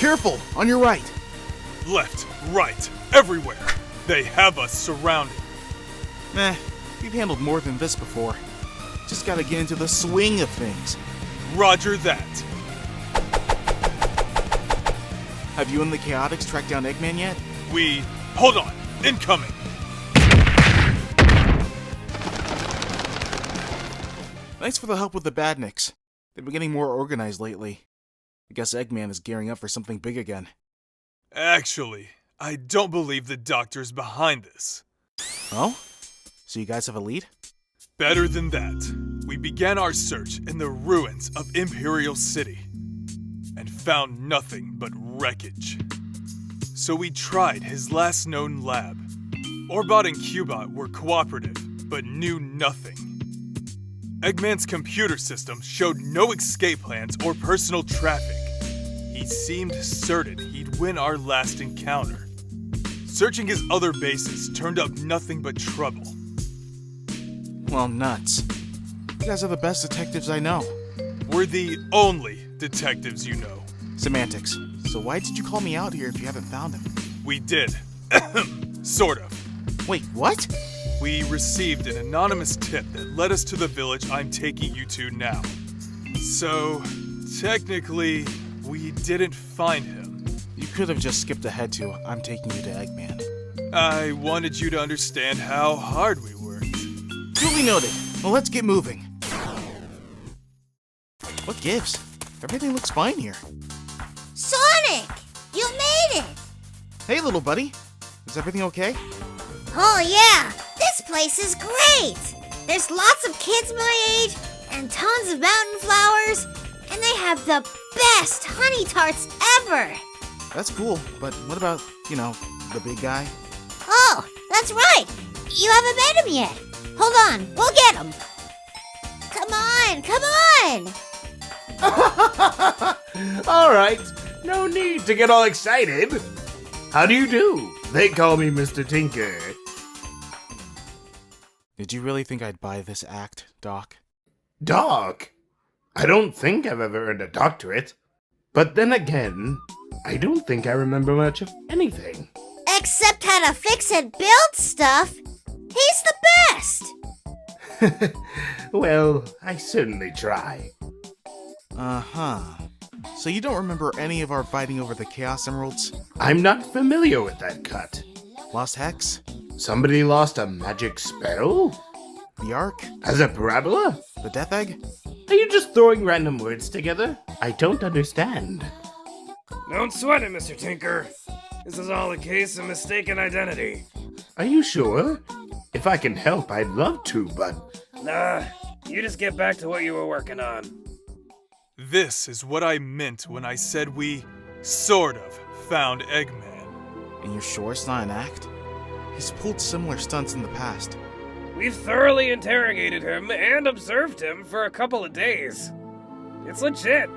Careful! On your right! Left, right, everywhere. They have us surrounded. Meh, we've handled more than this before. Just gotta get into the swing of things. Roger that. Have you and the Chaotix tracked down Eggman yet? Hold on. Incoming. Thanks for the help with the Badniks. They've been getting more organized lately. I guess Eggman is gearing up for something big again. Actually, I don't believe the doctor's behind this. Oh? So you guys have a lead? Better than that. We began our search in the ruins of Imperial City and found nothing but wreckage. So we tried his last known lab. Orbot and Cubot were cooperative, but knew nothing. Eggman's computer system showed no escape plans or personal traffic. He seemed certain he'd win our last encounter. Searching his other bases turned up nothing but trouble. Well, nuts. You guys are the best detectives I know. We're the only detectives you know. Semantics. So why did you call me out here if you haven't found him? We did. Sort of. Wait, what? We received an anonymous tip that led us to the village I'm taking you to now. So, technically, we didn't find him. You could have just skipped ahead to, I'm taking you to Eggman. I wanted you to understand how hard we worked. Duly noted. Well, let's get moving. What gives? Everything looks fine here. Sonic! You made it! Hey, little buddy. Is everything okay? Oh yeah! This place is great! There's lots of kids my age, and tons of mountain flowers, and they have the best honey tarts ever! That's cool, but what about, the big guy? Oh, that's right! You haven't met him yet! Hold on, we'll get him! Come on! Alright, no need to get all excited. How do you do? They call me Mr. Tinker. Did you really think I'd buy this act, Doc? Doc? I don't think I've ever earned a doctorate. But then again, I don't think I remember much of anything. Except how to fix and build stuff. He's the best! Well, I certainly try. Uh-huh. So you don't remember any of our fighting over the Chaos Emeralds? I'm not familiar with that cut. Lost Hex? Somebody lost a magic spell? The Ark? As a parabola? The Death Egg? Are you just throwing random words together? I don't understand. Don't sweat it, Mr. Tinker. This is all a case of mistaken identity. Are you sure? If I can help, I'd love to, but... Nah, you just get back to what you were working on. This is what I meant when I said we sort of found Eggman. And you're sure it's not an act? He's pulled similar stunts in the past. We've thoroughly interrogated him and observed him for a couple of days. It's legit.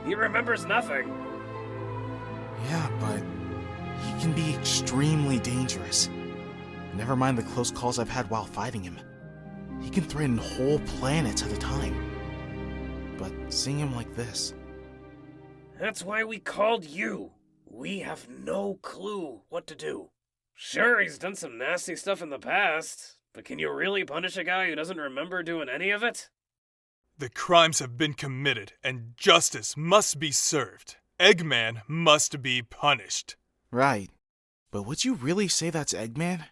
He remembers nothing. Yeah, but he can be extremely dangerous. Never mind the close calls I've had while fighting him. He can threaten whole planets at a time. But seeing him like this... That's why we called you. We have no clue what to do. Sure, he's done some nasty stuff in the past, but can you really punish a guy who doesn't remember doing any of it? The crimes have been committed, and justice must be served. Eggman must be punished. Right. But would you really say that's Eggman?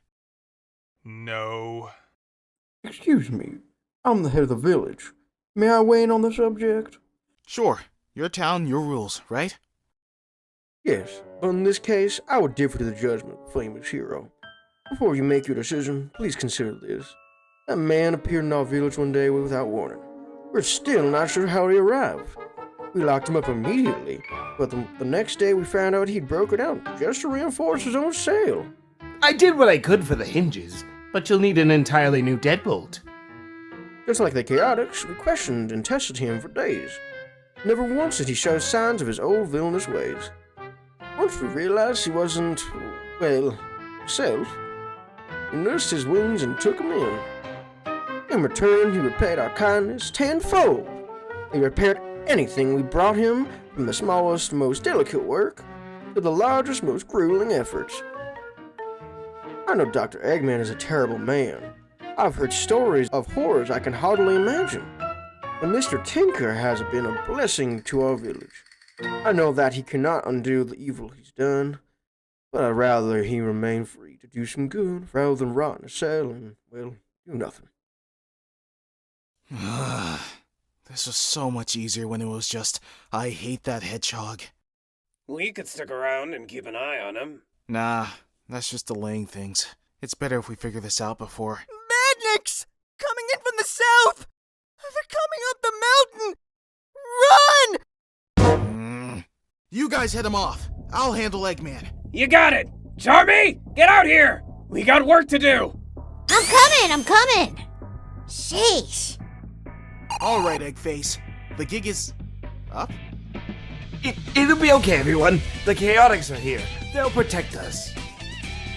No. Excuse me, I'm the head of the village. May I weigh in on the subject? Sure. Your town, your rules, right? Yes, but in this case, I would differ to the judgment of the famous hero. Before you make your decision, please consider this. That man appeared in our village one day without warning. We're still not sure how he arrived. We locked him up immediately, but the next day we found out he'd broken out just to reinforce his own sale. I did what I could for the hinges, but you'll need an entirely new deadbolt. Just like the Chaotix, we questioned and tested him for days. Never once did he show signs of his old villainous ways. Once we realized he wasn't, well, himself, we nursed his wounds and took him in. In return, he repaid our kindness tenfold. He repaired anything we brought him, from the smallest, most delicate work to the largest, most grueling efforts. I know Dr. Eggman is a terrible man. I've heard stories of horrors I can hardly imagine. And Mr. Tinker has been a blessing to our village. I know that he cannot undo the evil he's done, but I'd rather he remain free to do some good rather than rot in a cell and, well, do nothing. This was so much easier when it was just, I hate that hedgehog. We could stick around and keep an eye on him. Nah, that's just delaying things. It's better if we figure this out before. Badniks! Coming in from the south! They're coming up the mountain! Run! You guys head him off. I'll handle Eggman. You got it! Charmy, get out here! We got work to do! I'm coming! Sheesh. All right, Eggface. The gig is up. It'll be okay, everyone. The Chaotix are here. They'll protect us.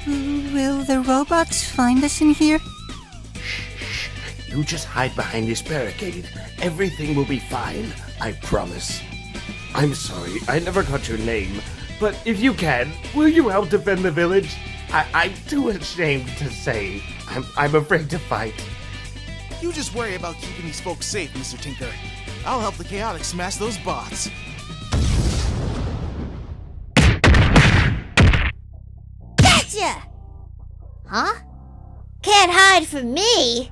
Will the robots find us in here? Shh. You just hide behind this barricade. Everything will be fine. I promise. I'm sorry, I never got your name. But if you can, will you help defend the village? I'm too ashamed to say. I'm afraid to fight. You just worry about keeping these folks safe, Mr. Tinker. I'll help the Chaotix smash those bots. Gotcha! Huh? Can't hide from me!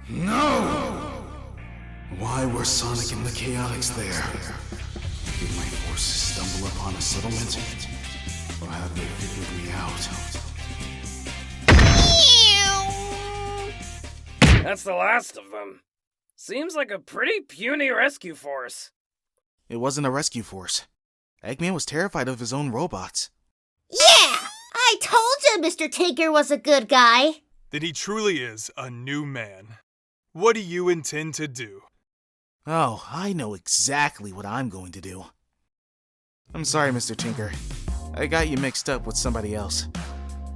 No! Why were Sonic and the Chaotix there? Did my forces stumble upon a settlement? Or have they figured me out? That's the last of them. Seems like a pretty puny rescue force. It wasn't a rescue force. Eggman was terrified of his own robots. Yeah! I told you Mr. Tinker was a good guy. Then he truly is a new man. What do you intend to do? Oh, I know exactly what I'm going to do. I'm sorry, Mr. Tinker. I got you mixed up with somebody else.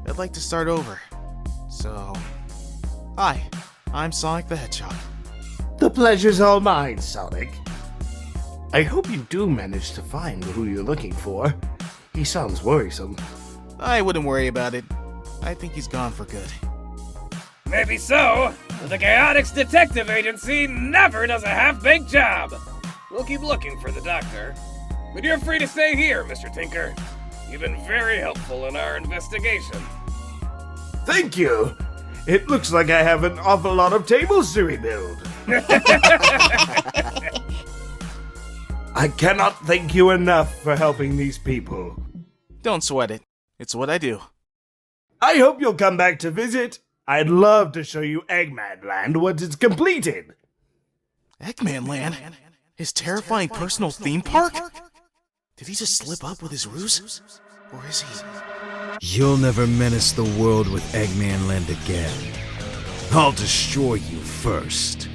I'd like to start over. So, hi, I'm Sonic the Hedgehog. The pleasure's all mine, Sonic. I hope you do manage to find who you're looking for. He sounds worrisome. I wouldn't worry about it. I think he's gone for good. Maybe so, but the Chaotix Detective Agency never does a half-baked job. We'll keep looking for the doctor. But you're free to stay here, Mr. Tinker. You've been very helpful in our investigation. Thank you! It looks like I have an awful lot of tables to rebuild. I cannot thank you enough for helping these people. Don't sweat it. It's what I do. I hope you'll come back to visit. I'd love to show you Eggman Land once it's completed. Eggman Land? His terrifying personal theme park? Did he just slip up with his ruse? Or is he... You'll never menace the world with Eggman Land again. I'll destroy you first.